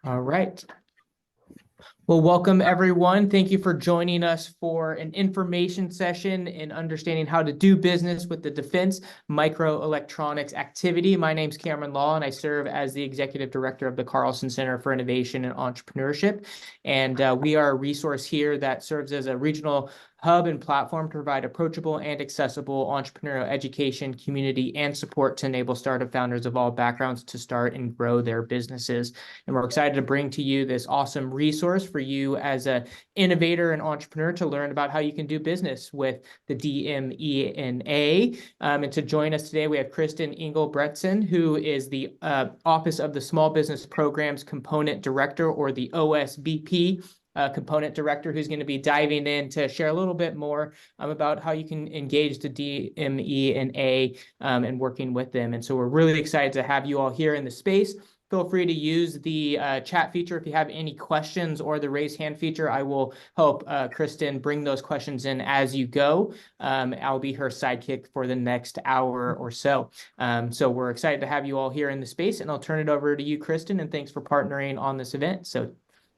All right. Well, welcome everyone. Thank you for joining us for an information session in understanding how to do business with the defense microelectronics activity. My name's Cameron Law, and I serve as the Executive Director of the Carlson Center for Innovation and Entrepreneurship. And we are a resource here that serves as a regional hub and platform to provide approachable and accessible entrepreneurial education, community, and support to enable startup founders of all backgrounds to start and grow their businesses. And we're excited to bring to you this awesome resource for you as an innovator and entrepreneur to learn about how you can do business with the DMENA. And to join us today, we have Kristen Engelbretson, who is the Office of the Small Business Programs Component Director, or the OSBP. Component director, who's going to be diving in to share a little bit more about how you can engage the DMENA and working with them. And so we're really excited to have you all here in the space. Feel free to use the chat feature if you have any questions, or the raise hand feature. I will help Kristen bring those questions in as you go. I'll be her sidekick for the next hour or so. So we're excited to have you all here in the space, and I'll turn it over to you, Kristen, and thanks for partnering on this event. So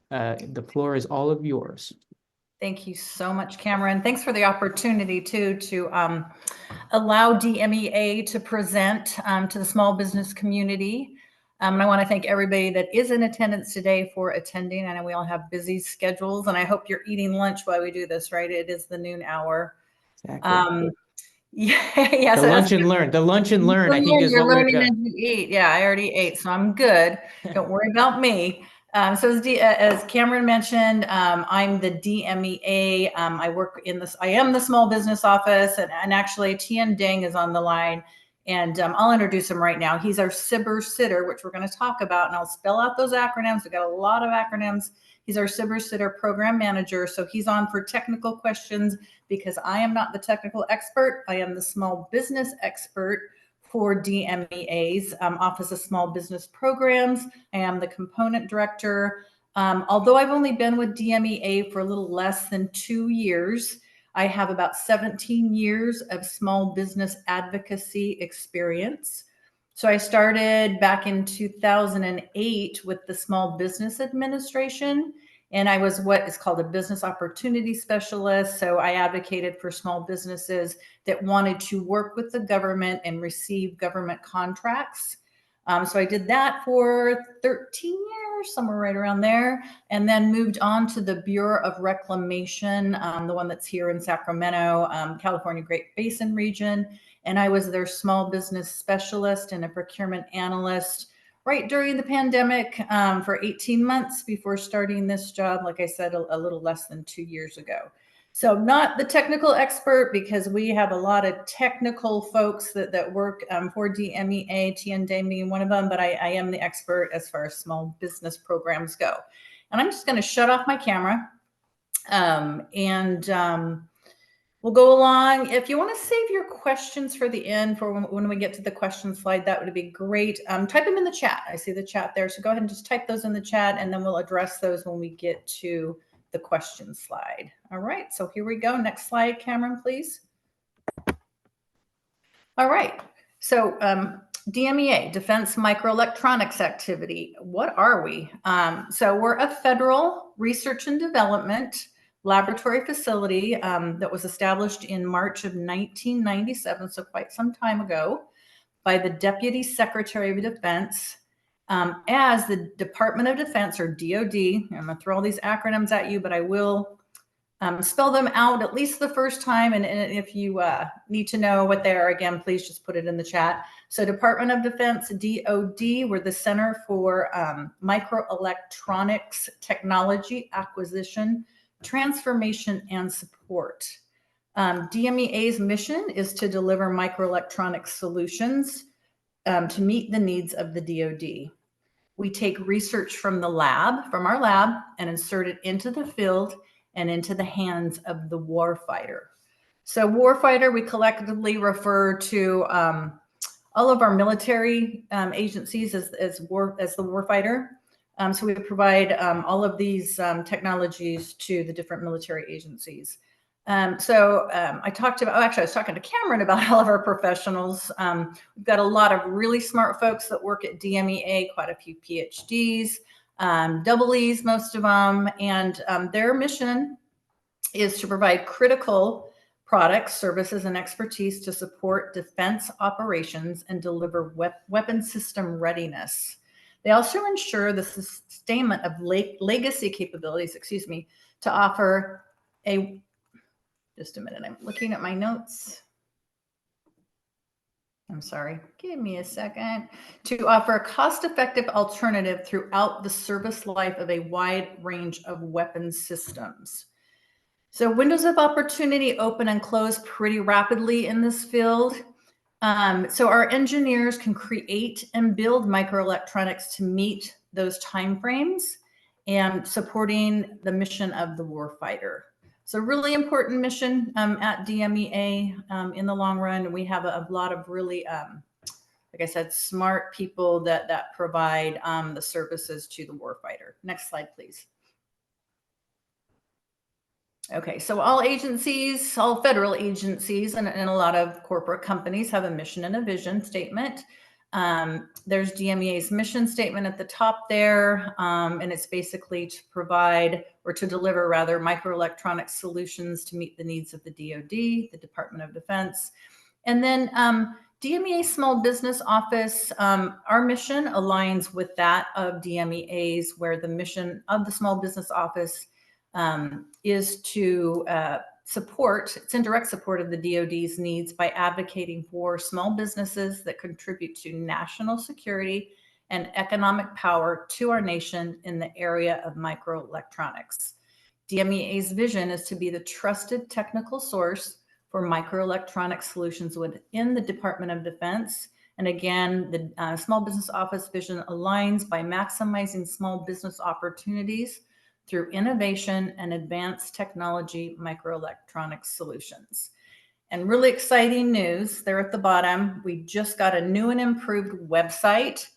the floor is all of yours. Thank you so much, Cameron. Thanks for the opportunity to allow DMEA to present to the small business community. And I want to thank everybody that is in attendance today for attending. I know we all have busy schedules, and I hope you're eating lunch while we do this, right? It is the noon hour. Exactly. Yeah. The so lunch and learn. The lunch and learn, I think, is you're what we're learning as doing. you eat. Yeah, I already ate, so I'm good. Don't worry about me. So as Cameron mentioned, I'm the DMEA. I work in this. I am the small business office, and actually Tian Deng is on the line, and I'll introduce him right now. He's our CIBER sitter, which we're going to talk about, and I'll spell out those acronyms. We've got a lot of acronyms. He's our CIBER sitter program manager, so he's on for technical questions because I am not the technical expert. I am the small business expert for DMEA's Office of Small Business Programs. I am the component director. Although I've only been with DMEA for a little less than 2 years, I have about 17 years of small business advocacy experience. So I started back in 2008 with the Small Business Administration, and I was what is called a business opportunity specialist. So I advocated for small businesses that wanted to work with the government and receive government contracts. So I did that for 13 years, somewhere right around there, and then moved on to the Bureau of Reclamation, the one that's here in Sacramento, California Great Basin region. And I was their small business specialist and a procurement analyst right during the pandemic for 18 months before starting this job, like I said, a little less than 2 years ago. So not the technical expert, because we have a lot of technical folks that work for DMEA, Tian Deng being one of them, but I am the expert as far as small business programs go. And I'm just going to shut off my camera we'll go along. If you want to save your questions for the end, for when we get to the question slide, that would be great. Type them in the chat. I see the chat there. So go ahead and just type those in the chat, and then we'll address those when we get to the question slide. All right, so here we go. Next slide, Cameron, please. All right, so DMEA, Defense Microelectronics Activity. What are we? So we're a federal research and development laboratory facility that was established in March of 1997, so quite some time ago, by the Deputy Secretary of Defense as the Department of Defense, or DoD. I'm going to throw all these acronyms at you, but I will spell them out at least the first time. And if you need to know what they are, again, please just put it in the chat. So Department of Defense, DoD, we're the Center for Microelectronics Technology Acquisition, Transformation, and Support. DMEA's mission is to deliver microelectronic solutions to meet the needs of the DoD. We take research from the lab, from our lab, and insert it into the field and into the hands of the warfighter. So warfighter, we collectively refer to all of our military agencies as the warfighter. So we provide all of these technologies to the different military agencies. I was talking to Cameron about all of our professionals. We've got a lot of really smart folks that work at DMEA, quite a few PhDs. double E's, most of them, and their mission is to provide critical products, services, and expertise to support defense operations and deliver weapon system readiness. They also ensure the sustainment of legacy capabilities, to offer just a minute, I'm looking at my notes. I'm sorry, give me a second. To offer a cost-effective alternative throughout the service life of a wide range of weapon systems. So windows of opportunity open and close pretty rapidly in this field. So our engineers can create and build microelectronics to meet those timeframes and supporting the mission of the warfighter. So really important mission at DMEA in the long run. We have a lot of really, like I said, smart people that provide the services to the warfighter. Next slide, please. Okay, so all agencies, all federal agencies, and a lot of corporate companies have a mission and a vision statement. There's DMEA's mission statement at the top there, and it's basically to provide, or to deliver rather, microelectronic solutions to meet the needs of the DoD, the Department of Defense. And then DMEA Small Business Office, our mission aligns with that of DMEA's, where the mission of the Small Business Office is to it's in direct support of the DoD's needs by advocating for small businesses that contribute to national security and economic power to our nation in the area of microelectronics. DMEA's vision is to be the trusted technical source for microelectronic solutions within the Department of Defense. And again, the Small Business Office vision aligns by maximizing small business opportunities through innovation and advanced technology microelectronics solutions. And really exciting news there at the bottom, we just got a new and improved website.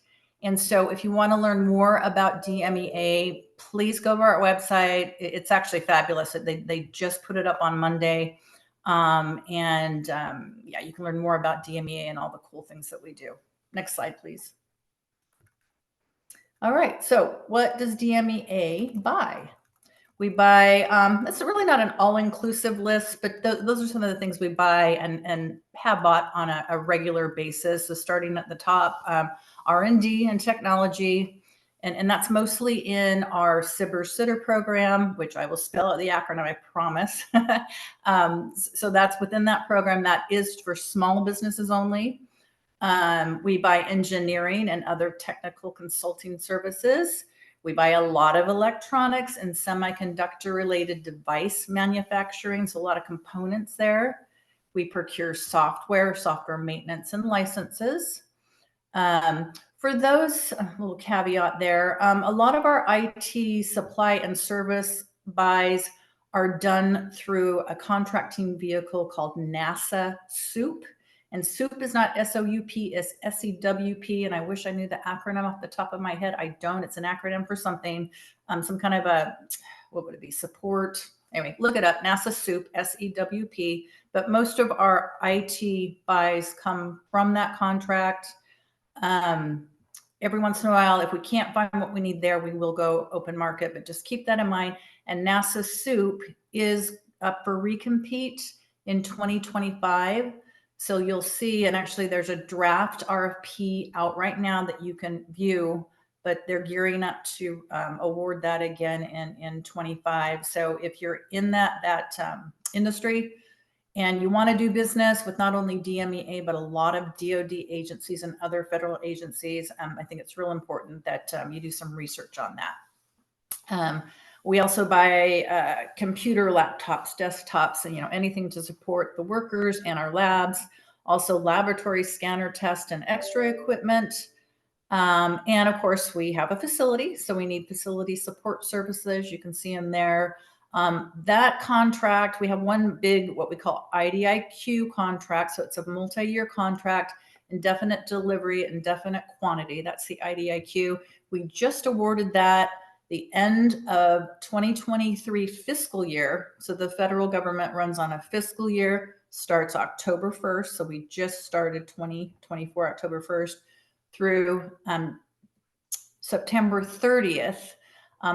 And so if you want to learn more about DMEA, please go to our website. It's actually fabulous. They just put it up on Monday. Yeah, you can learn more about DMEA and all the cool things that we do. Next slide, please. All right, so what does DMEA buy? We buy, it's really not an all-inclusive list, but those are some of the things we buy and have bought on a regular basis. So starting at the top, R&D and technology, and that's mostly in our SIBR program, which I will spell out the acronym, I promise. So that's within that program. That is for small businesses only. We buy engineering and other technical consulting services. We buy a lot of electronics and semiconductor related device manufacturing, so a lot of components there. We procure software maintenance and licenses. For those, a little caveat there, a lot of our IT supply and service buys are done through a contracting vehicle called NASA SOUP. And SOUP is not S-O-U-P, it's S-E-W-P. And I wish I knew the acronym off the top of my head. I don't. It's an acronym for something, some kind of a, what would it be, support? Anyway, look it up, NASA SOUP, S-E-W-P. But most of our IT buys come from that contract. Every once in a while, if we can't find what we need there, we will go open market, but just keep that in mind. And NASA SOUP is up for recompete in 2025. So you'll see, and actually there's a draft RFP out right now that you can view, but they're gearing up to award that again in 25. So if you're in that industry and you want to do business with not only DMEA, but a lot of DoD agencies and other federal agencies, I think it's real important that you do some research on that. We also buy computer laptops, desktops, and anything to support the workers and our labs. Also laboratory scanner test and X-ray equipment. And of course, we have a facility, so we need facility support services. You can see them there. That contract, we have one big, what we call IDIQ contract. So it's a multi-year contract, indefinite delivery, indefinite quantity. That's the IDIQ. We just awarded that the end of 2023 fiscal year. So the federal government runs on a fiscal year, starts October 1st. So we just started 2024, October 1st through September 30th.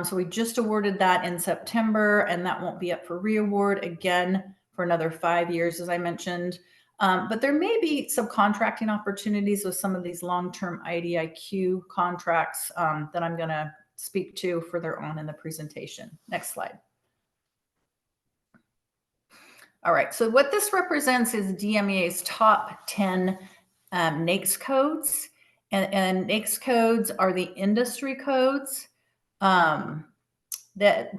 So we just awarded that in September, and that won't be up for reaward again for another 5 years, as I mentioned. But there may be subcontracting opportunities with some of these long-term IDIQ contracts that I'm going to speak to further on in the presentation. Next slide. All right, so what this represents is DMEA's top 10 NAICS codes. And NAICS codes are the industry codes that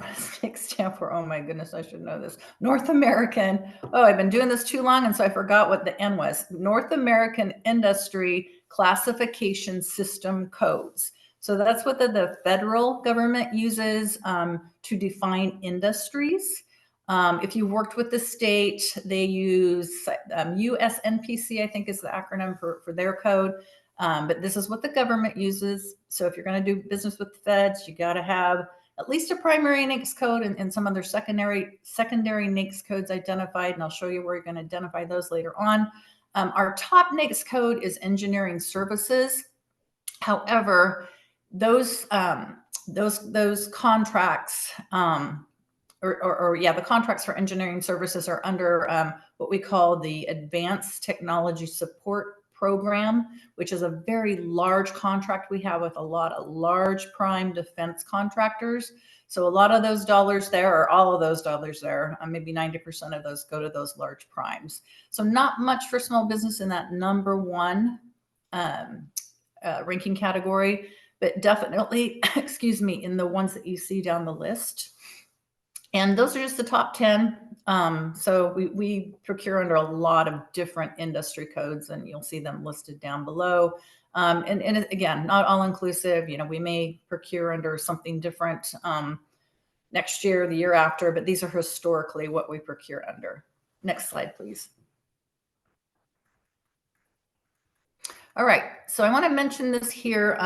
stand for, oh my goodness, I should know this. North American, oh, I've been doing this too long, and so I forgot what the N was. North American Industry Classification System Codes. So that's what the federal government uses to define industries. If you worked with the state, they use USNPC, I think is the acronym for their code. But this is what the government uses. So if you're going to do business with the feds, you got to have at least a primary NAICS code and some other secondary NAICS codes identified. And I'll show you where you're going to identify those later on. Our top NAICS code is engineering services. However, those contracts, the contracts for engineering services are under what we call the Advanced Technology Support Program, which is a very large contract we have with a lot of large prime defense contractors. So a lot of those dollars there, or all of those dollars there, maybe 90% of those go to those large primes. So not much for small business in that number one ranking category, but definitely, excuse me, in the ones that you see down the list. And those are just the top 10. So we procure under a lot of different industry codes, and you'll see them listed down below. And again, not all inclusive. You know, we may procure under something different next year, the year after, but these are historically what we procure under. Next slide, please. All right, so I want to mention this here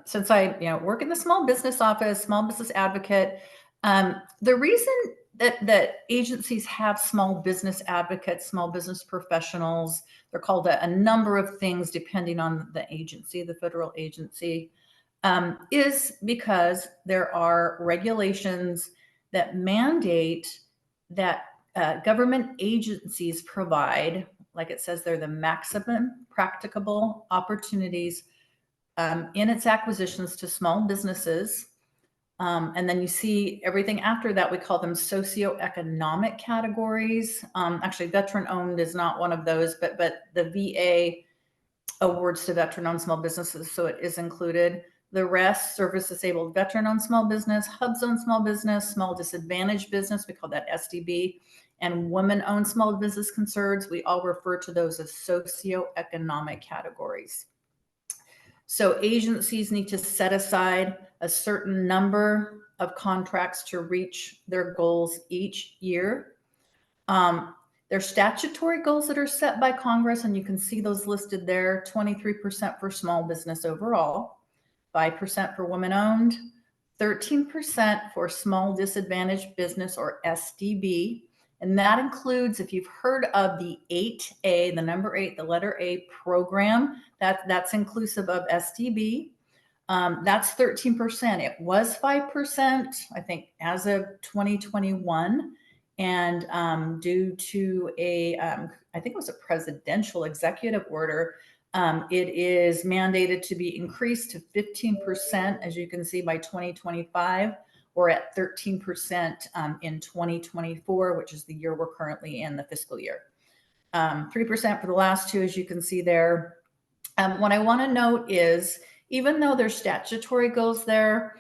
since I work in the small business office, small business advocate. The reason that agencies have small business advocates, small business professionals, they're called a number of things depending on the agency, the federal agency, is because there are regulations that mandate that government agencies provide, like it says there, the maximum practicable opportunities in its acquisitions to small businesses. And then you see everything after that, we call them socioeconomic categories. Actually, veteran-owned is not one of those, but the VA awards to veteran-owned small businesses, so it is included. The rest, service-disabled veteran-owned small business, HUB-owned small business, small disadvantaged business, we call that SDB, and women-owned small business concerns, we all refer to those as socioeconomic categories. So agencies need to set aside a certain number of contracts to reach their goals each year. There's statutory goals that are set by Congress, and you can see those listed there, 23% for small business overall, 5% for women-owned, 13% for small disadvantaged business or SDB. And that includes, if you've heard of the 8A, the number 8, the letter A program, that's inclusive of SDB. That's 13%. It was 5%, I think, as of 2021. And due to I think it was a presidential executive order, it is mandated to be increased to 15%, as you can see, by 2025. We're at 13% in 2024, which is the year we're currently in, the fiscal year. 3% for the last two, as you can see there. What I want to note is, even though there's statutory goals there,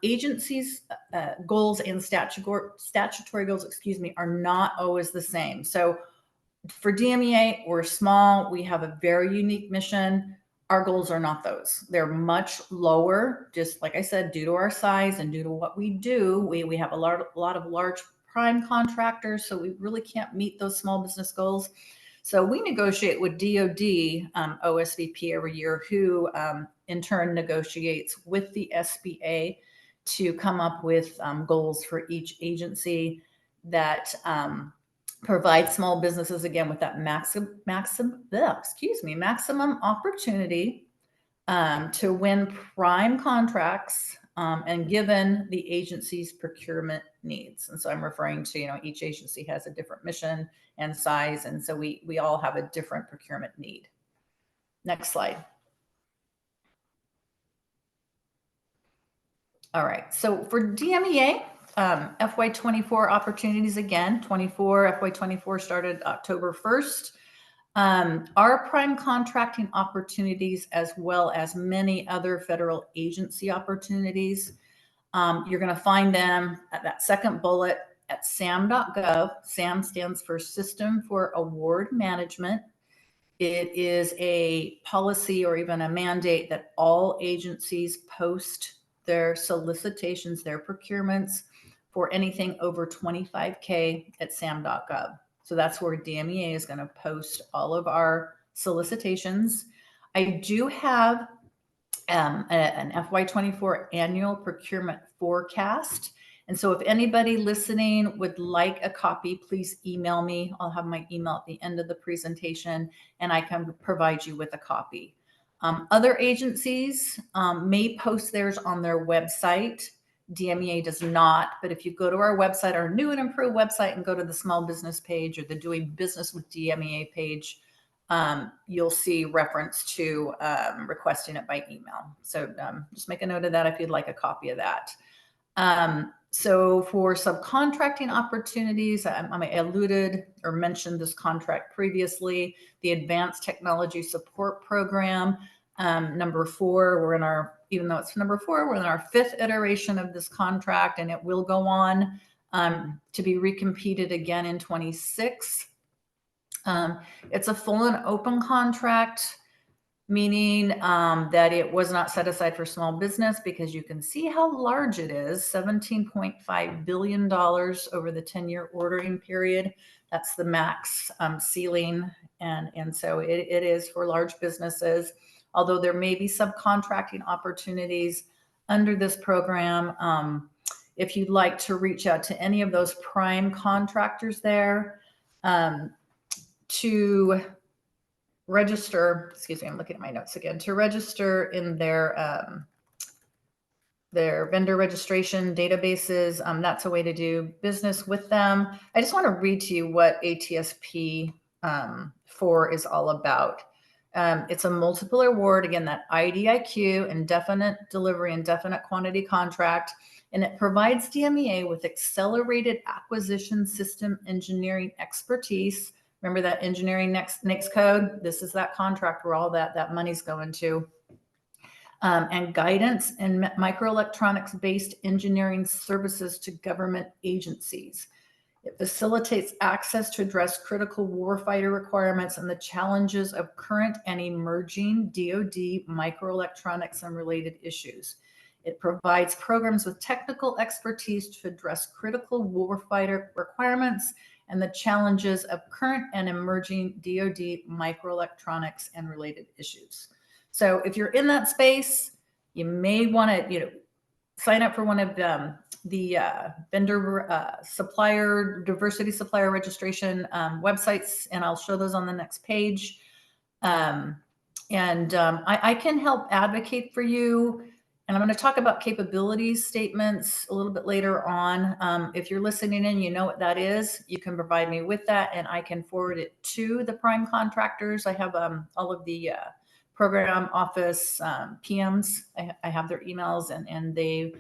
agencies' goals and statutory goals, are not always the same. So for DMEA, we're small. We have a very unique mission. Our goals are not those. They're much lower, just like I said, due to our size and due to what we do. We have a lot of large prime contractors, so we really can't meet those small business goals. So we negotiate with DoD OSVP every year, who in turn negotiates with the SBA to come up with goals for each agency that provide small businesses, again, with that maximum opportunity to win prime contracts and given the agency's procurement needs. And so I'm referring to, each agency has a different mission and size. And so we all have a different procurement need. Next slide. All right, so for DMEA, FY24 opportunities again, FY24 started October 1st. Our prime contracting opportunities, as well as many other federal agency opportunities, you're going to find them at that second bullet at sam.gov. SAM stands for System for Award Management. It is a policy or even a mandate that all agencies post their solicitations, their procurements for anything over 25K at sam.gov. So that's where DMEA is going to post all of our solicitations. I do have an FY24 annual procurement forecast. And so if anybody listening would like a copy, please email me. I'll have my email at the end of the presentation and I can provide you with a copy. Other agencies may post theirs on their website. DMEA does not, but if you go to our website, our new and improved website, and go to the small business page or the doing business with DMEA page, you'll see reference to requesting it by email. So just make a note of that if you'd like a copy of that. So for subcontracting opportunities, I alluded or mentioned this contract previously, the Advanced Technology Support Program, number 4, even though it's number 4, we're in our 5th iteration of this contract, and it will go on to be recompeted again in 26. It's a full and open contract, meaning that it was not set aside for small business, because you can see how large it is, $17.5 billion over the 10-year ordering period. That's the max ceiling. And so it is for large businesses, although there may be subcontracting opportunities under this program. If you'd like to reach out to any of those prime contractors there to register, excuse me, I'm looking at my notes again, to register in their vendor registration databases. That's a way to do business with them. I just want to read to you what ATSP 4 is all about. It's a multiple award, again, that IDIQ, indefinite delivery, indefinite quantity contract, and it provides DMEA with accelerated acquisition system engineering expertise. Remember that engineering NAICS code? This is that contract where all that money's going to. And guidance and microelectronics-based engineering services to government agencies. It facilitates access to address critical warfighter requirements and the challenges of current and emerging DoD microelectronics and related issues. It provides programs with technical expertise to address critical warfighter requirements and the challenges of current and emerging DoD microelectronics and related issues. So if you're in that space, you may want to, sign up for one of the vendor supplier, diversity supplier registration websites, and I'll show those on the next page. I can help advocate for you. And I'm going to talk about capabilities statements a little bit later on. If you're listening in, you know what that is. You can provide me with that, and I can forward it to the prime contractors. I have all of the program office PMs. I have their emails, and they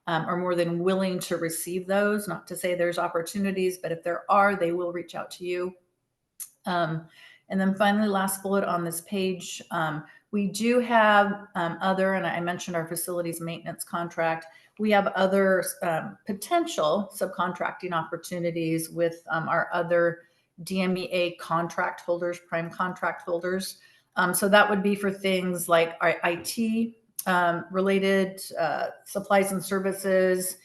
are more than willing to receive those. Not to say there's opportunities, but if there are, they will reach out to you. And then finally, last bullet on this page, we do have other, and I mentioned our facilities maintenance contract. We have other potential subcontracting opportunities with our other DMEA contract holders, prime contract holders. So that would be for things like our IT related supplies and services.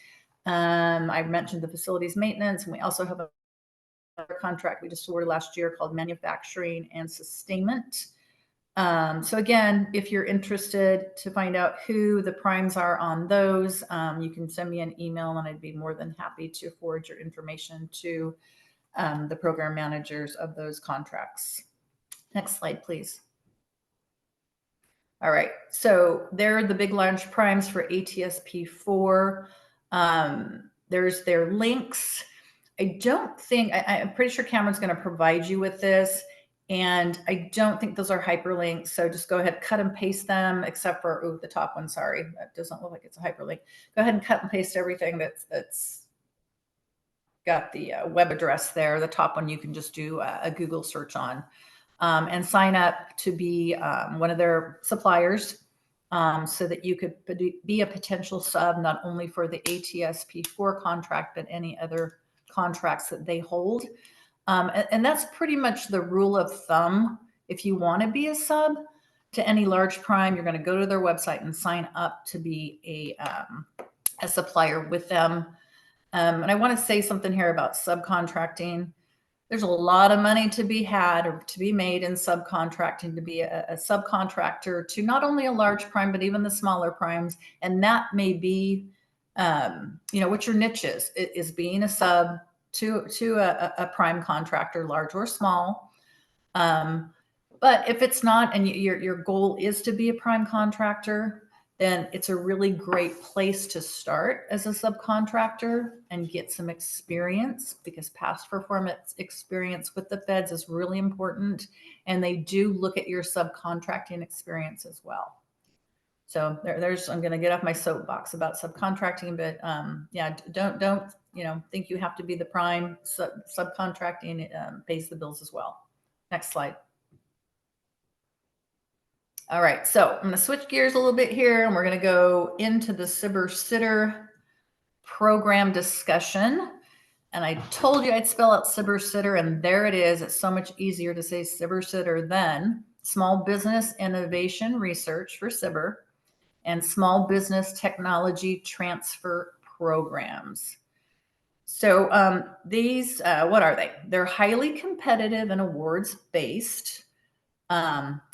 I mentioned the facilities maintenance, and we also have another contract we just awarded last year called manufacturing and sustainment. So again, if you're interested to find out who the primes are on those, you can send me an email, and I'd be more than happy to forward your information to the program managers of those contracts. Next slide, please. All right, so they're the big large primes for ATSP4. There's their links. I don't think, I'm pretty sure Cameron's going to provide you with this, and I don't think those are hyperlinks. So just go ahead, cut and paste them, except for the top one. Sorry, that doesn't look like it's a hyperlink. Go ahead and cut and paste everything that's got the web address there. The top one you can just do a Google search on, and sign up to be one of their suppliers, so that you could be a potential sub, not only for the ATSP4 contract, but any other contracts that they hold. And that's pretty much the rule of thumb. If you want to be a sub to any large prime, you're going to go to their website and sign up to be a supplier with them. And I want to say something here about subcontracting. There's a lot of money to be had or to be made in subcontracting, to be a subcontractor to not only a large prime, but even the smaller primes. And that may be, what your niche is being a sub to a prime contractor, large or small. But if it's not, and your goal is to be a prime contractor, then it's a really great place to start as a subcontractor and get some experience, because past performance experience with the feds is really important. And they do look at your subcontracting experience as well. So I'm going to get off my soapbox about subcontracting, but yeah, don't think you have to be the prime. Subcontracting pays the bills as well. Next slide. All right, so I'm going to switch gears a little bit here, and we're going to go into the SBIR program discussion. And I told you I'd spell out SBIR, and there it is. It's so much easier to say SBIR than Small Business Innovation Research for SBIR and Small Business Technology Transfer Programs. So these, what are they? They're highly competitive and awards-based.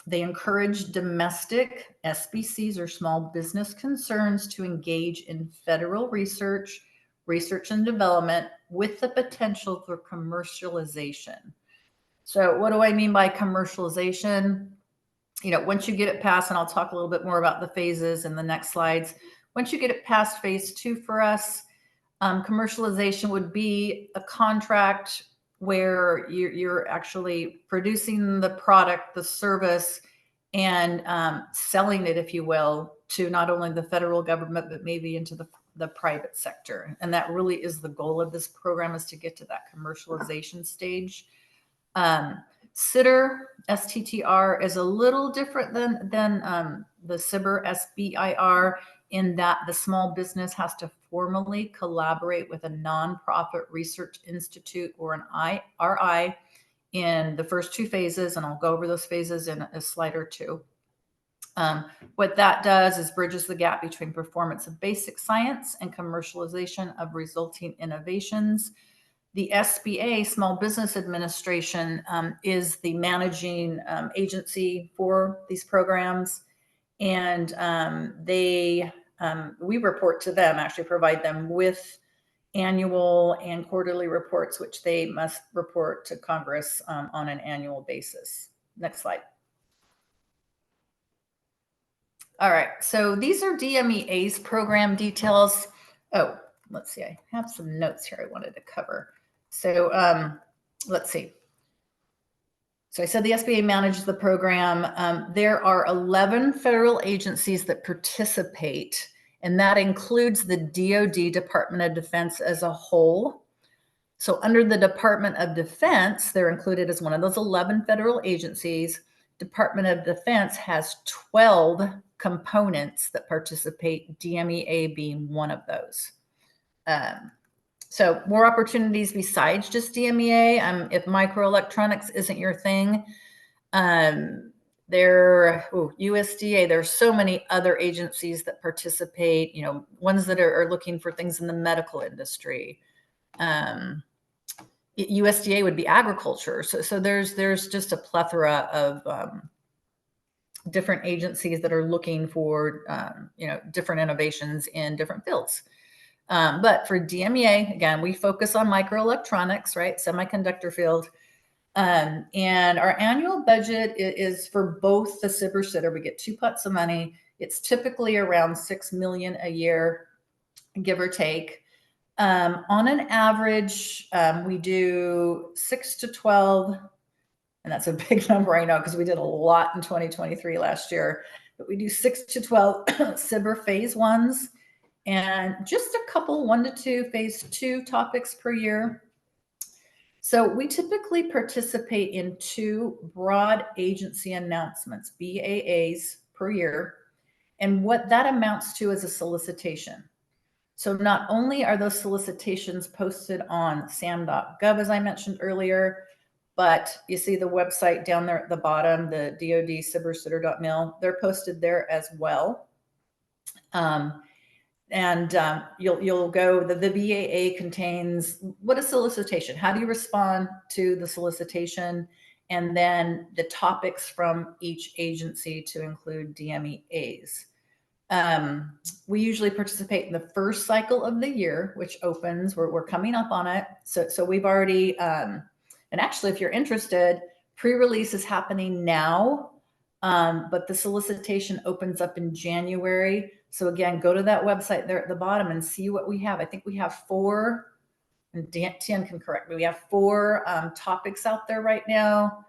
They encourage domestic SBCs or small business concerns to engage in federal research and development with the potential for commercialization. So what do I mean by commercialization? Once you get it past, and I'll talk a little bit more about the phases in the next slides. Once you get it past phase 2 for us, commercialization would be a contract where you're actually producing the product, the service, and selling it, if you will, to not only the federal government, but maybe into the private sector. And that really is the goal of this program, is to get to that commercialization stage. STTR is a little different than the SBIR, SBIR, in that the small business has to formally collaborate with a nonprofit research institute or an IRI in the first 2 phases, and I'll go over those phases in a slide or 2. What that does is bridges the gap between performance of basic science and commercialization of resulting innovations. The SBA, Small Business Administration, is the managing agency for these programs. And we report to them, actually provide them with annual and quarterly reports, which they must report to Congress on an annual basis. Next slide. All right, so these are DMEA's program details. Oh, let's see, I have some notes here I wanted to cover. So let's see. So I said the SBA manages the program. There are 11 federal agencies that participate, and that includes the DoD, Department of Defense, as a whole. So under the Department of Defense, they're included as one of those 11 federal agencies. Department of Defense has 12 components that participate, DMEA being one of those. So more opportunities besides just DMEA. If microelectronics isn't your thing, USDA, there's so many other agencies that participate, ones that are looking for things in the medical industry. USDA would be agriculture. So there's just a plethora of different agencies that are looking for, different innovations in different fields. But for DMEA, again, we focus on microelectronics, right? Semiconductor field. And our annual budget is for both the SIBR sitter. We get 2 pots of money. It's typically around $6 million a year, give or take. On an average, we do 6 to 12, and that's a big number, I know, because we did a lot in 2023 last year, but we do 6 to 12 SIBR phase ones and just a couple, 1 to 2 phase 2 topics per year. So we typically participate in 2 broad agency announcements, BAAs, per year. And what that amounts to is a solicitation. So not only are those solicitations posted on sam.gov, as I mentioned earlier, but you see the website down there at the bottom, the DoD cybersitter.mil, they're posted there as well. You'll go, the BAA contains what a solicitation, how do you respond to the solicitation, and then the topics from each agency to include DMEAs. We usually participate in the first cycle of the year, which opens, we're coming up on it. So we've already, and actually, if you're interested, pre-release is happening now, but the solicitation opens up in January. So again, go to that website there at the bottom and see what we have. I think we have 4, and Tian can correct me, we have 4 topics out there right now.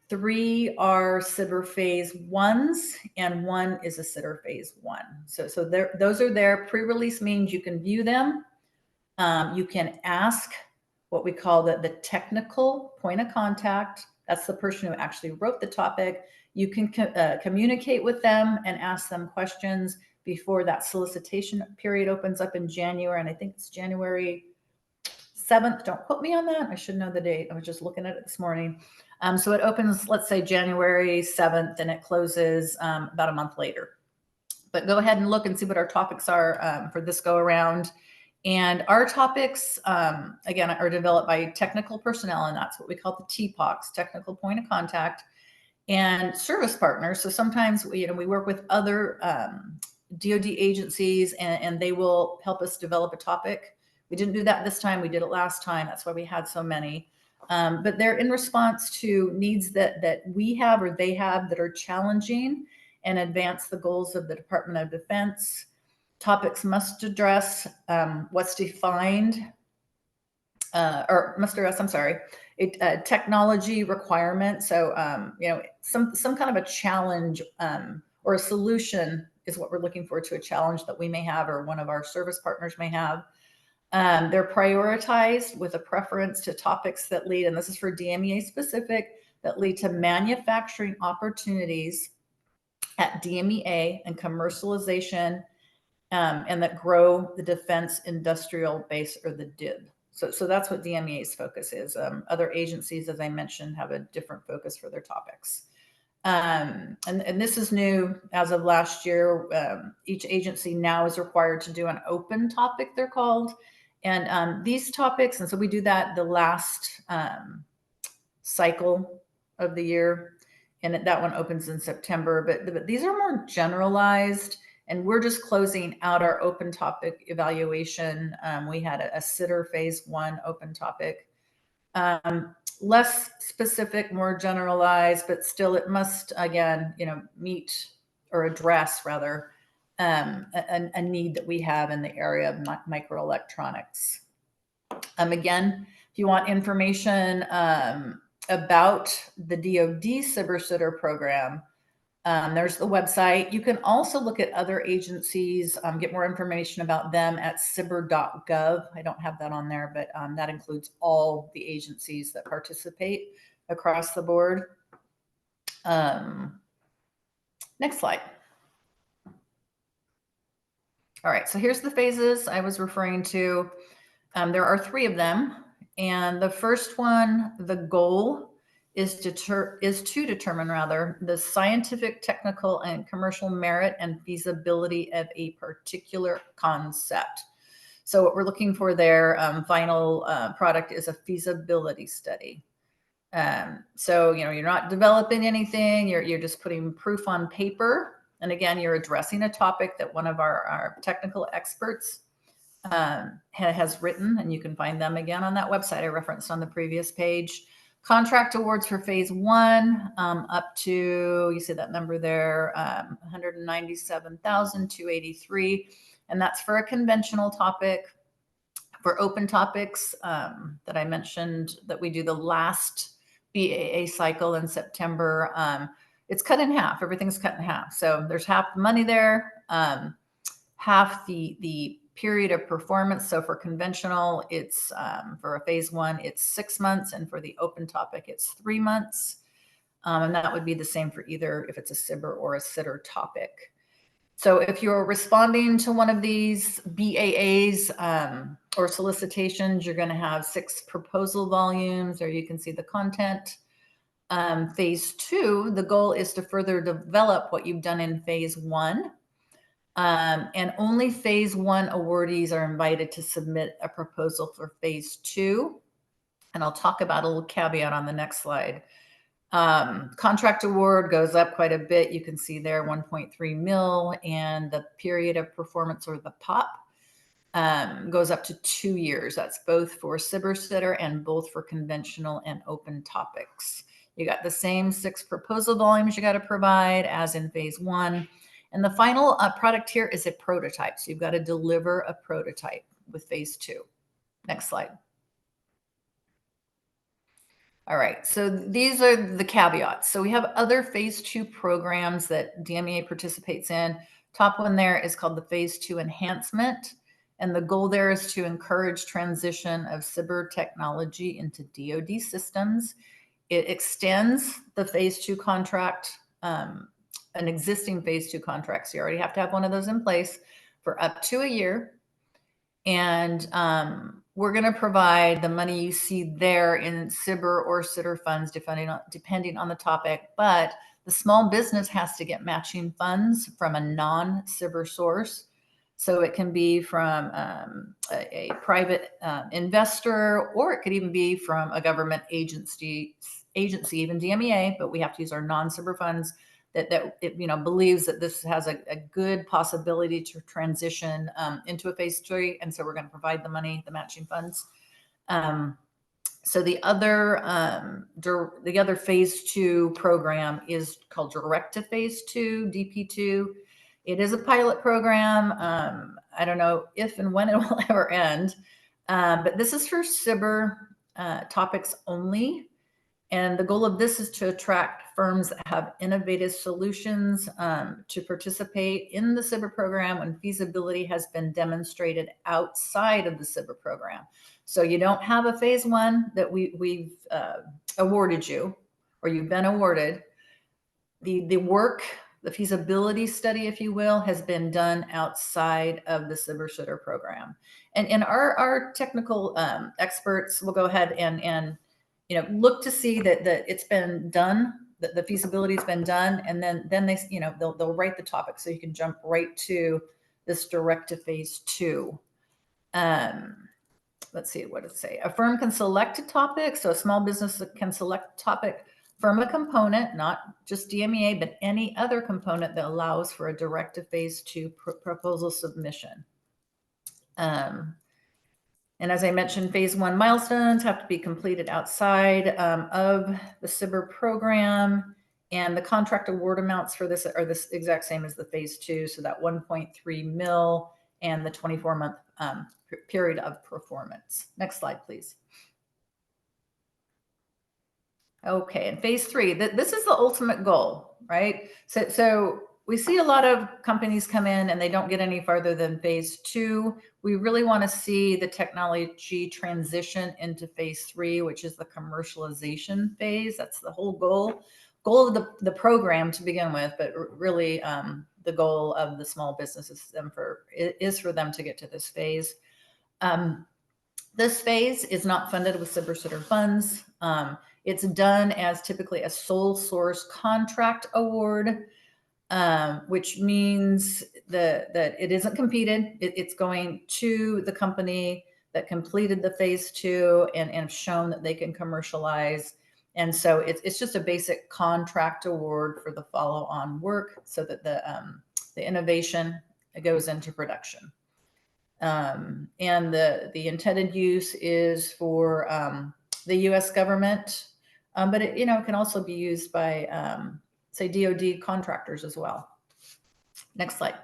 3 are SIBR phase 1s, and 1 is a SIBR phase 1. So those are there. Pre-release means you can view them. You can ask what we call the technical point of contact. That's the person who actually wrote the topic. You can communicate with them and ask them questions before that solicitation period opens up in January. And I think it's January 7th. Don't quote me on that. I should know the date. I was just looking at it this morning. So it opens, let's say January 7th, and it closes about a month later. But go ahead and look and see what our topics are for this go around. And our topics, again, are developed by technical personnel, and that's what we call the TPOCs, technical point of contact, and service partners. So sometimes we work with other DoD agencies, and they will help us develop a topic. We didn't do that this time. We did it last time. That's why we had so many. But they're in response to needs that we have or they have that are challenging and advance the goals of the Department of Defense. Topics must address what's defined, or must address, I'm sorry, technology requirement. So, some kind of a challenge or a solution is what we're looking for to a challenge that we may have or one of our service partners may have. They're prioritized with a preference to topics that lead, and this is for DMEA specific, that lead to manufacturing opportunities at DMEA and commercialization, and that grow the defense industrial base, or the DIB. So that's what DMEA's focus is. Other agencies, as I mentioned, have a different focus for their topics. And this is new as of last year. Each agency now is required to do an open topic, they're called. And these topics, and so we do that the last cycle of the year, and that one opens in September. But these are more generalized, and we're just closing out our open topic evaluation. We had a sitter phase 1 open topic. Less specific, more generalized, but still it must, again, meet or address rather a need that we have in the area of microelectronics. Again, if you want information about the DoD CyberSitter program, there's the website. You can also look at other agencies, get more information about them at cyber.gov. I don't have that on there, but that includes all the agencies that participate across the board. Next slide. All right, so here's the phases I was referring to. There are 3 of them. And the first one, the goal is to determine the scientific, technical, and commercial merit and feasibility of a particular concept. So what we're looking for there, final product is a feasibility study. So, you're not developing anything, you're just putting proof on paper. And again, you're addressing a topic that one of our technical experts has written, and you can find them again on that website I referenced on the previous page. Contract awards for phase one, up to, you see that number there, 197,283, and that's for a conventional topic. For open topics that I mentioned that we do the last BAA cycle in September, it's cut in half. Everything's cut in half. So there's half the money there, half the period of performance. So for conventional, it's for a phase one, it's 6 months, and for the open topic, it's 3 months. And that would be the same for either if it's a SIBR or a sitter topic. So if you're responding to one of these BAAs or solicitations, you're going to have 6 proposal volumes, or you can see the content. Phase two, the goal is to further develop what you've done in phase one. And only phase one awardees are invited to submit a proposal for phase two. And I'll talk about a little caveat on the next slide. Contract award goes up quite a bit. You can see there 1.3 mil, and the period of performance, or the POP, goes up to 2 years. That's both for SIBR sitter and both for conventional and open topics. You got the same 6 proposal volumes you got to provide as in phase one. And the final product here is a prototype. So you've got to deliver a prototype with phase two. Next slide. All right, so these are the caveats. So we have other phase two programs that DMEA participates in. Top one there is called the phase two enhancement. And the goal there is to encourage transition of SIBR technology into DoD systems. It extends the phase two contract, an existing phase two contract. So you already have to have one of those in place for up to a year. And we're going to provide the money you see there in SIBR or sitter funds, depending on the topic. But the small business has to get matching funds from a non-SIBR source. So it can be from a private investor, or it could even be from a government agency, even DMEA. But we have to use our non-SIBR funds that it, believes that this has a good possibility to transition into a phase three. And so we're going to provide the money, the matching funds. So the other phase two program is called Direct to Phase Two, DP2. It is a pilot program. I don't know if and when it will ever end, but this is for SIBR topics only. And the goal of this is to attract firms that have innovative solutions to participate in the SIBR program when feasibility has been demonstrated outside of the SIBR program. So you don't have a phase one that we've awarded you, or you've been awarded. The work, the feasibility study, if you will, has been done outside of the SIBR sitter program. And our technical experts will go ahead and look to see that it's been done, that the feasibility has been done, and then they, they'll write the topic, so you can jump right to this direct to phase two. Let's see, what does it say? A firm can select a topic, so a small business can select a topic from a component, not just DMEA, but any other component that allows for a direct to phase two proposal submission. And as I mentioned, phase one milestones have to be completed outside of the SIBR program. And the contract award amounts for this are the exact same as the phase two. So that 1.3 mil and the 24-month period of performance. Next slide, please. Okay, and phase three, this is the ultimate goal, right? So we see a lot of companies come in and they don't get any farther than phase two. We really want to see the technology transition into phase three, which is the commercialization phase. That's the whole goal of the program to begin with, but really the goal of the small businesses is for them to get to this phase. This phase is not funded with SIBR sitter funds. It's done as typically a sole source contract award, which means that it isn't competed. It's going to the company that completed the phase two and have shown that they can commercialize. And so it's just a basic contract award for the follow-on work, so that the innovation goes into production. And the intended use is for the U.S. government, but it, can also be used by, say, DoD contractors as well. Next slide.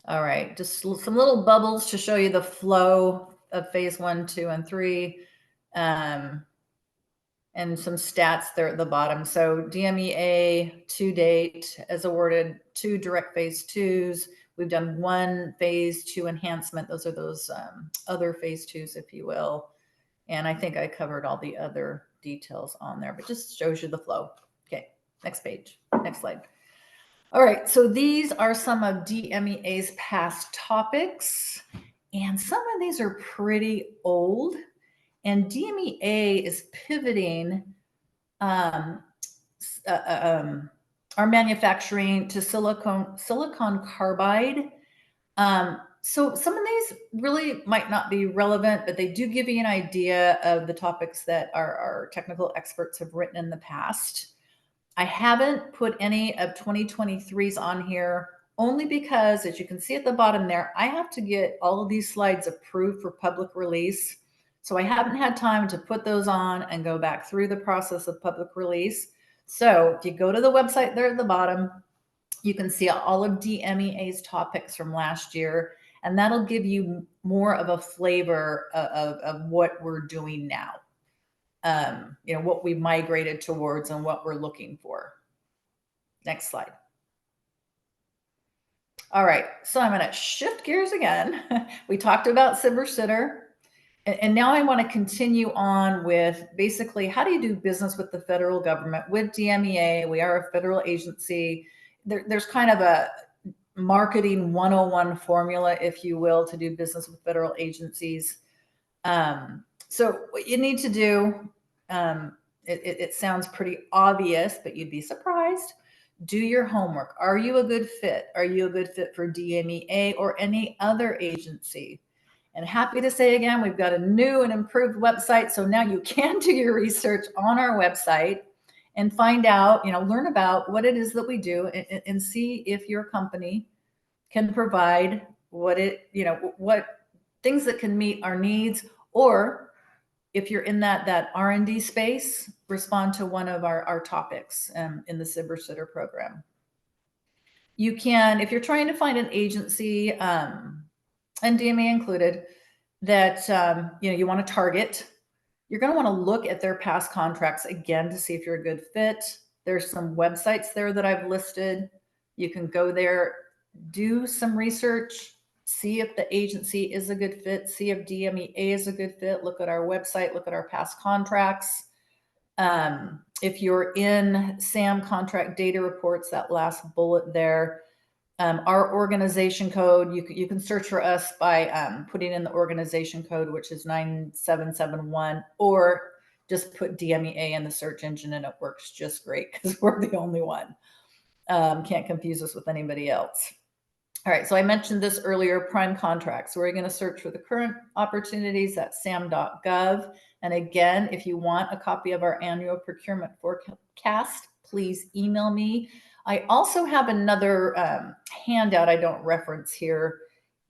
All right, just some little bubbles to show you the flow of phase 1, 2, and 3. And some stats there at the bottom. So DMEA to date has awarded 2 direct phase 2s. We've done 1 phase 2 enhancement. Those are those other phase 2s, if you will. And I think I covered all the other details on there, but just shows you the flow. Okay, next page, next slide. All right, so these are some of DMEA's past topics, and some of these are pretty old. And DMEA is pivoting our manufacturing to silicon carbide. So some of these really might not be relevant, but they do give you an idea of the topics that our technical experts have written in the past. I haven't put any of 2023's on here only because, as you can see at the bottom there, I have to get all of these slides approved for public release. So I haven't had time to put those on and go back through the process of public release. So if you go to the website there at the bottom, you can see all of DMEA's topics from last year, and that'll give you more of a flavor of what we're doing now. What we migrated towards and what we're looking for. Next slide. All right, so I'm going to shift gears again. We talked about SIBR-SITR, and now I want to continue on with basically how do you do business with the federal government with DMEA? We are a federal agency. There's kind of a marketing 101 formula, if you will, to do business with federal agencies. So what you need to do, it sounds pretty obvious, but you'd be surprised. Do your homework. Are you a good fit? Are you a good fit for DMEA or any other agency? And happy to say again, we've got a new and improved website. So now you can do your research on our website and find out, learn about what it is that we do and see if your company can provide what things that can meet our needs, or if you're in that R&D space, respond to one of our topics in the SIBR-SITR program. You can, if you're trying to find an agency, and DMEA included, that you want to target, you're going to want to look at their past contracts again to see if you're a good fit. There's some websites there that I've listed. You can go there, do some research, see if the agency is a good fit, see if DMEA is a good fit, look at our website, look at our past contracts. If you're in SAM contract data reports, that last bullet there, our organization code, you can search for us by putting in the organization code, which is 9771, or just put DMEA in the search engine and it works just great because we're the only one. Can't confuse us with anybody else. All right, so I mentioned this earlier, prime contracts. We're going to search for the current opportunities at sam.gov. And again, if you want a copy of our annual procurement forecast, please email me. I also have another handout I don't reference here,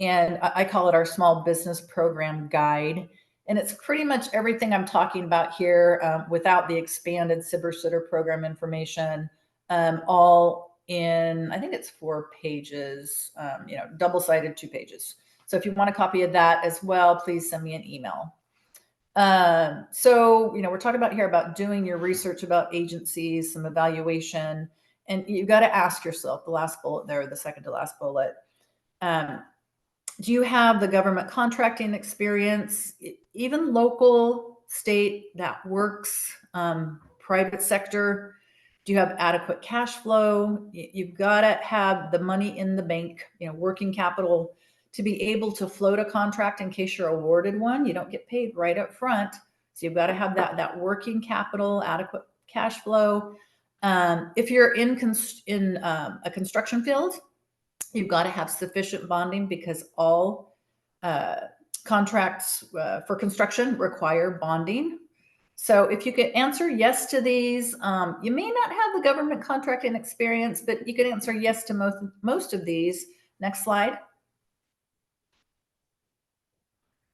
and I call it our small business program guide. And it's pretty much everything I'm talking about here without the expanded SIBR-SITR program information, all in, I think it's 4 pages, double-sided 2 pages. So if you want a copy of that as well, please send me an email. So, we're talking about here about doing your research about agencies, some evaluation, and you've got to ask yourself, the last bullet there, the second to last bullet, do you have the government contracting experience, even local, state, that works, private sector? Do you have adequate cash flow? You've got to have the money in the bank, working capital to be able to float a contract in case you're awarded one. You don't get paid right up front. So you've got to have that working capital, adequate cash flow. If you're in a construction field, you've got to have sufficient bonding because all contracts for construction require bonding. So if you could answer yes to these, you may not have the government contracting experience, but you could answer yes to most of these. Next slide.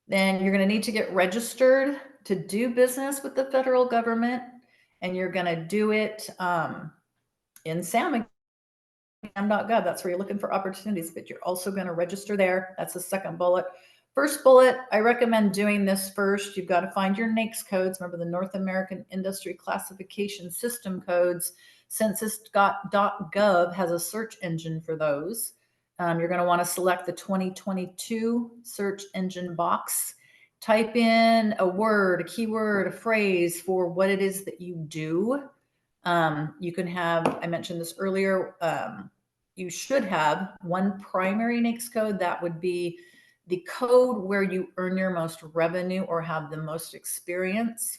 Then you're going to need to get registered to do business with the federal government, and you're going to do it in SAM, sam.gov. That's where you're looking for opportunities, but you're also going to register there. That's the second bullet. First bullet, I recommend doing this first. You've got to find your NAICS codes. Remember the North American Industry Classification System codes. Census.gov has a search engine for those. You're going to want to select the 2022 search engine box. Type in a word, a keyword, a phrase for what it is that you do. You can have, I mentioned this earlier, you should have one primary NAICS code. That would be the code where you earn your most revenue or have the most experience.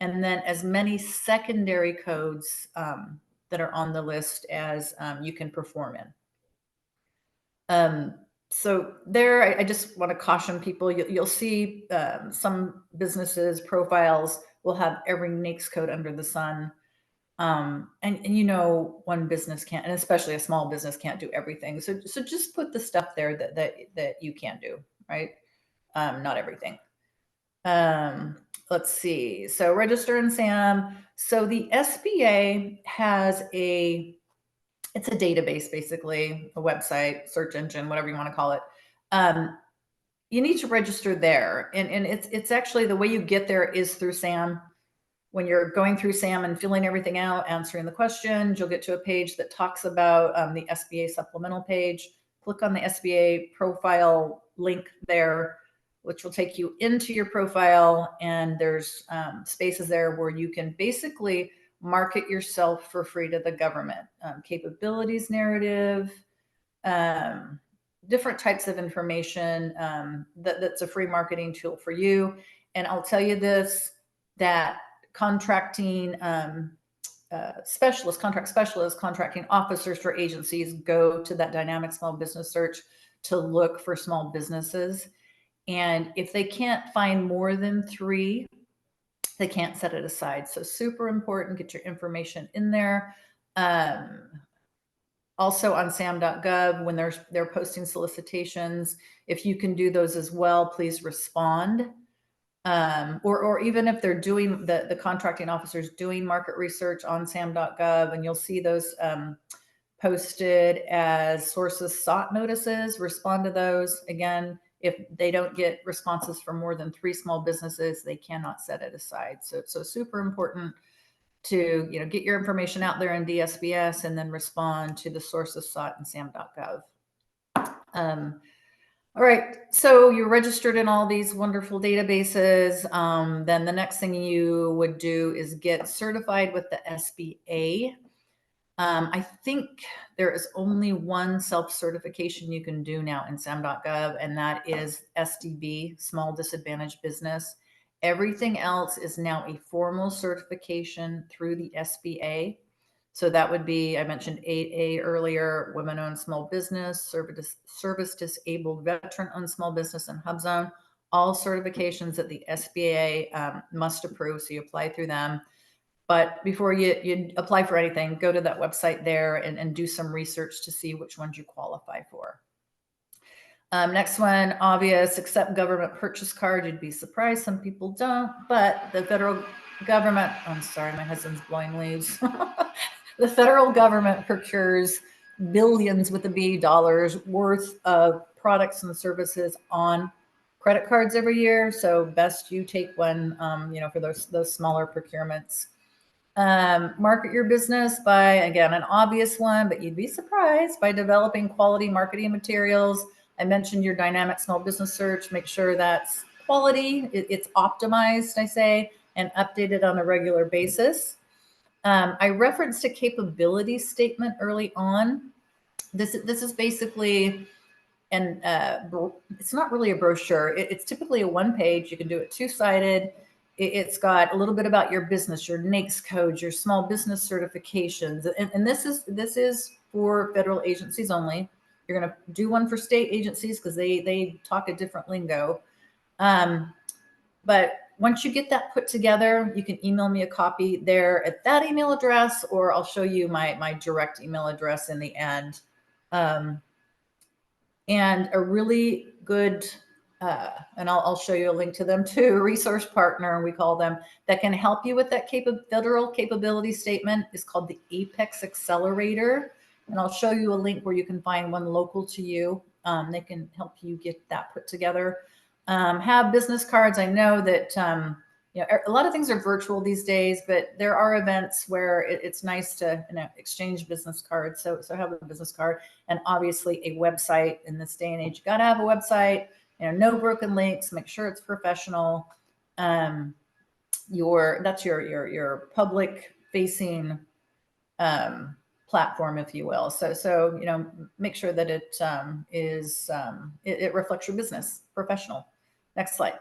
And then as many secondary codes that are on the list as you can perform in. So there, I just want to caution people, you'll see some businesses profiles will have every NAICS code under the sun. And you know, one business can't, and especially a small business can't do everything. So just put the stuff there that you can do, right? Not everything. Let's see. So register in SAM. So the SBA has it's a database, basically, a website, search engine, whatever you want to call it. You need to register there. And it's actually the way you get there is through SAM. When you're going through SAM and filling everything out, answering the questions, you'll get to a page that talks about the SBA supplemental page. Click on the SBA profile link there, which will take you into your profile. And there's spaces there where you can basically market yourself for free to the government. Capabilities narrative, different types of information that's a free marketing tool for you. And I'll tell you this, that contracting specialists, contract specialists, contracting officers for agencies go to that dynamic small business search to look for small businesses. And if they can't find more than 3, they can't set it aside. So super important, get your information in there. Also on sam.gov, when they're posting solicitations, if you can do those as well, please respond. Or even if they're doing the contracting officers doing market research on sam.gov, and you'll see those posted as sources sought notices, respond to those. Again, if they don't get responses from more than 3 small businesses, they cannot set it aside. So super important to get your information out there in DSBS and then respond to the sources sought in sam.gov. All right, so you're registered in all these wonderful databases. Then the next thing you would do is get certified with the SBA. I think there is only one self-certification you can do now in sam.gov, and that is SDB, Small Disadvantaged Business. Everything else is now a formal certification through the SBA. So that would be, I mentioned 8A earlier, women-owned small business, service-disabled veteran-owned small business, and HubZone, all certifications that the SBA must approve. So you apply through them. But before you apply for anything, go to that website there and do some research to see which ones you qualify for. Next one, obvious, accept government purchase card. You'd be surprised, some people don't, but the federal government, I'm sorry, my husband's blowing leaves. The federal government procures billions with a B dollars worth of products and services on credit cards every year. So best you take one, for those smaller procurements. Market your business by, again, an obvious one, but you'd be surprised, by developing quality marketing materials. I mentioned your dynamic small business search. Make sure that's quality, it's optimized, I say, and updated on a regular basis. I referenced a capability statement early on. This is basically, and it's not really a brochure. It's typically a 1-page. You can do it 2-sided. It's got a little bit about your business, your NAICS codes, your small business certifications, and this is for federal agencies only. You're going to do one for state agencies because they talk a different lingo. But once you get that put together, you can email me a copy there at that email address, or I'll show you my direct email address in the end. And a really good and I'll show you a link to them too, resource partner, we call them, that can help you with that federal capability statement is called the Apex Accelerator. And I'll show you a link where you can find one local to you. They can help you get that put together. Have business cards. I know that a lot of things are virtual these days, but there are events where it's nice to exchange business cards. So have a business card, and obviously a website. In this day and age, you got to have a website. No broken links. Make sure it's professional. That's your public facing platform, if you will. So make sure that it it reflects your business, professional. Next slide.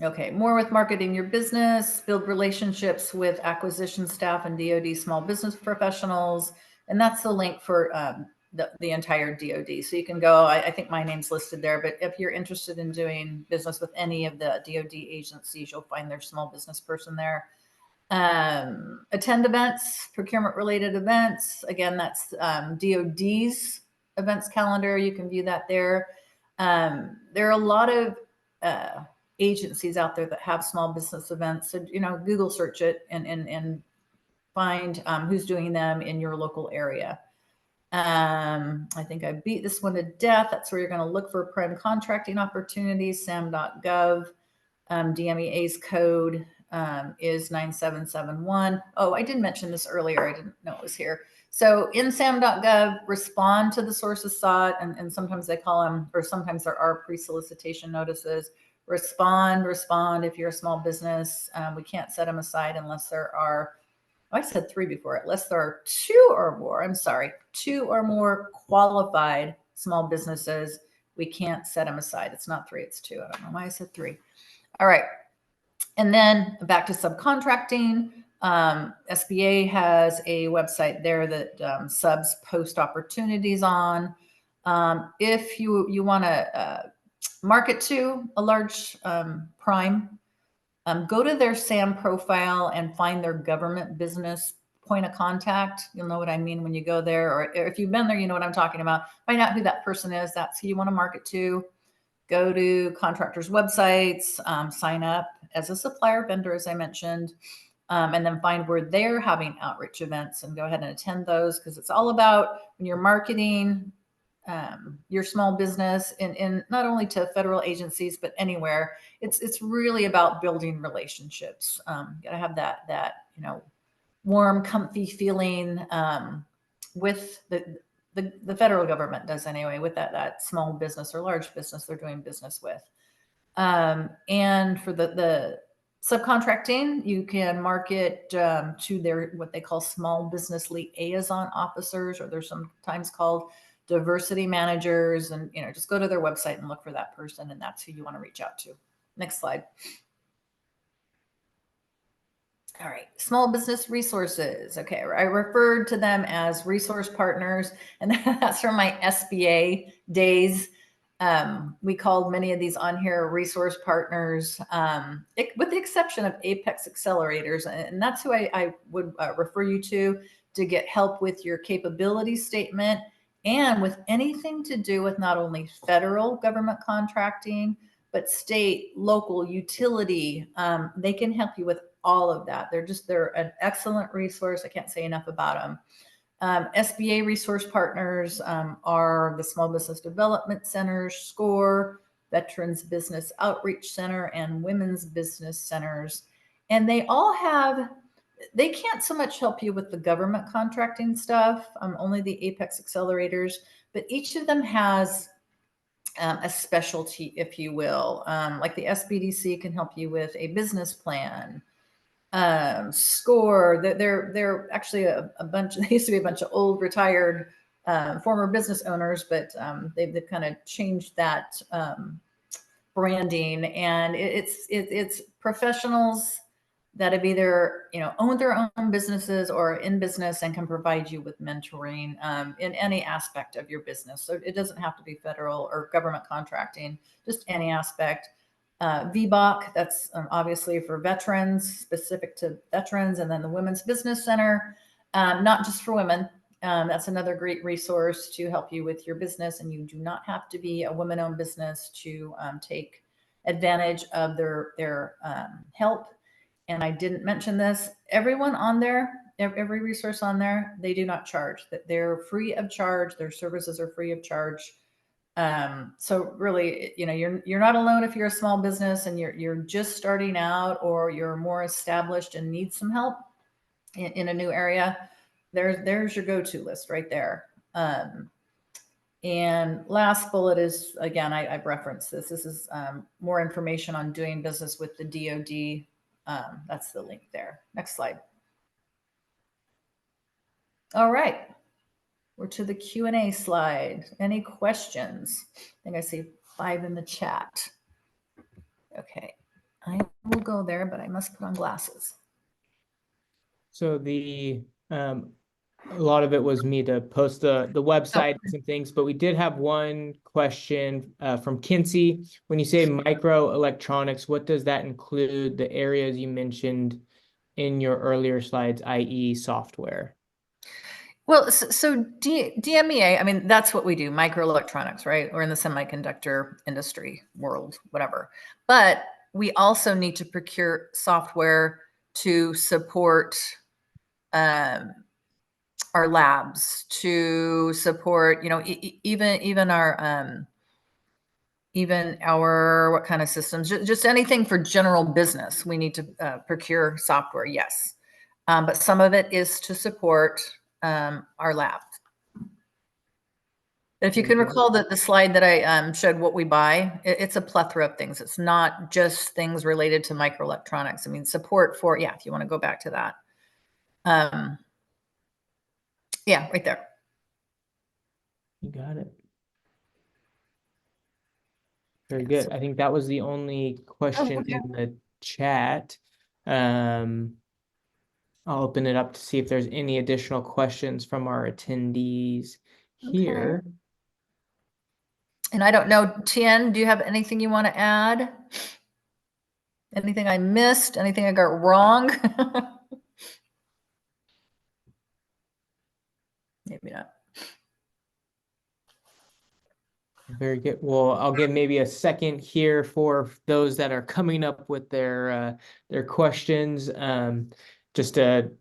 Okay, more with marketing your business, build relationships with acquisition staff and DoD small business professionals. And that's the link for the entire DoD. So you can go, I think my name's listed there, but if you're interested in doing business with any of the DoD agencies, you'll find their small business person there. Attend events, procurement related events. Again, that's DoD's events calendar. You can view that there. There are a lot of agencies out there that have small business events. So, Google search it and find who's doing them in your local area. I think I beat this one to death. That's where you're going to look for prime contracting opportunities, sam.gov. DMEA's code is 9771. Oh, I did mention this earlier. I didn't know it was here. So in sam.gov, respond to the sources sought, and sometimes they call them, or sometimes there are pre-solicitation notices. Respond if you're a small business. We can't set them aside unless there are, I said 3 before, unless there are 2 or more, 2 or more qualified small businesses. We can't set them aside. It's not 3, it's 2. I don't know why I said 3. All right. And then back to subcontracting. SBA has a website there that subs post opportunities on. If you want to market to a large prime, go to their SAM profile and find their government business point of contact. You'll know what I mean when you go there, or if you've been there, you know what I'm talking about. Find out who that person is. That's who you want to market to. Go to contractors' websites, sign up as a supplier vendor, as I mentioned, and then find where they're having outreach events and go ahead and attend those, because it's all about when you're marketing your small business in not only to federal agencies, but anywhere. It's really about building relationships. You got to have that warm, comfy feeling with the federal government does anyway, with that small business or large business they're doing business with. And for the subcontracting, you can market to their what they call small business liaison officers, or they're sometimes called diversity managers. And just go to their website and look for that person, and that's who you want to reach out to. Next slide. All right, small business resources. Okay, I referred to them as resource partners, and that's from my SBA days. We called many of these on here resource partners, with the exception of Apex Accelerators, and that's who I would refer you to get help with your capability statement and with anything to do with not only federal government contracting, but state, local, utility. They can help you with all of that. They're an excellent resource. I can't say enough about them. SBA resource partners are the Small Business Development Centers, SCORE, Veterans Business Outreach Center, and Women's Business Centers. And they can't so much help you with the government contracting stuff, only the Apex Accelerators, but each of them has a specialty, if you will. Like the SBDC can help you with a business plan. SCORE, they're actually a bunch. They used to be a bunch of old retired former business owners, but they've kind of changed that branding, and it's professionals that have either owned their own businesses or in business and can provide you with mentoring in any aspect of your business. So it doesn't have to be federal or government contracting, just any aspect. VBOC, that's obviously for veterans, specific to veterans, and then the Women's Business Center, not just for women. That's another great resource to help you with your business, and you do not have to be a woman-owned business to take advantage of their help. And I didn't mention this, everyone on there, every resource on there, they do not charge. That they're free of charge. Their services are free of charge. So really, you're not alone if you're a small business and you're just starting out, or you're more established and need some help in a new area. There's your go-to list right there. And last bullet is, again, I've referenced this. This is more information on doing business with the DoD. That's the link there. Next slide. All right. We're to the Q&A slide. Any questions? I think I see 5 in the chat. Okay. I will go there, but I must put on glasses. So a lot of it was me to post the website and some things, but we did have one question from Kinsey. When you say microelectronics, what does that include? The areas you mentioned in your earlier slides, i.e. software. Well, so DMEA, I mean, that's what we do, microelectronics, right? We're in the semiconductor industry world, whatever. But we also need to procure software to support our labs, to support, even our what kind of systems, just anything for general business. We need to procure software, yes. But some of it is to support our lab. If you can recall the slide that I showed what we buy, it's a plethora of things. It's not just things related to microelectronics. I mean, support for, yeah, if you want to go back to that. Yeah, right there. You got it. Very good. I think that was the only question in the chat. I'll open it up to see if there's any additional questions from our attendees here. Okay. And I don't know, Tien, do you have anything you want to add? Anything I missed? Anything I got wrong? Maybe not. Very good. Well, I'll give maybe a second here for those that are coming up with their questions. Just to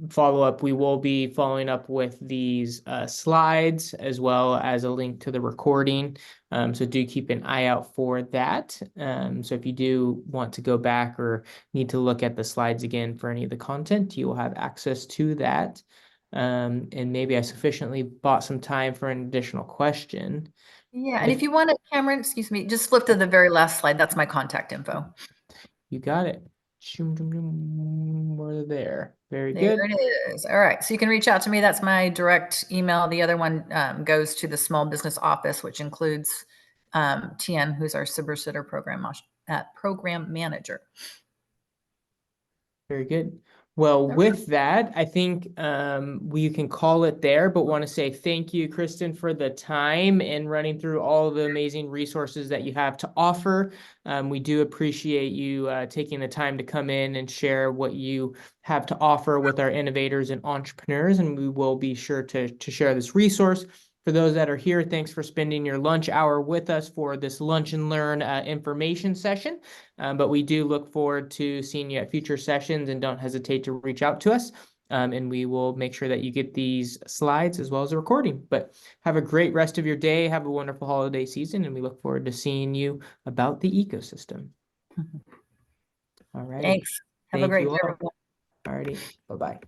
follow up, we will be following up with these slides as well as a link to the recording. So do keep an eye out for that. So if you do want to go back or need to look at the slides again for any of the content, you will have access to that. And maybe I sufficiently bought some time for an additional question. Yeah, and if you want it, Cameron, excuse me, just flip to the very last slide. That's my contact info. You got it. We're there. Very good. There it is. All right. So you can reach out to me. That's my direct email. The other one goes to the small business office, which includes Tien, who's our Sitter program manager. Very good. Well, with that, I think we can call it there, but want to say thank you, Kristen, for the time and running through all of the amazing resources that you have to offer. We do appreciate you taking the time to come in and share what you have to offer with our innovators and entrepreneurs, and we will be sure to share this resource. For those that are here, thanks for spending your lunch hour with us for this Lunch and Learn information session. But we do look forward to seeing you at future sessions, and don't hesitate to reach out to us. And we will make sure that you get these slides as well as a recording. But have a great rest of your day. Have a wonderful holiday season, and we look forward to seeing you about the ecosystem. All right. Thanks. Have a great day, everyone. All righty. Bye-bye.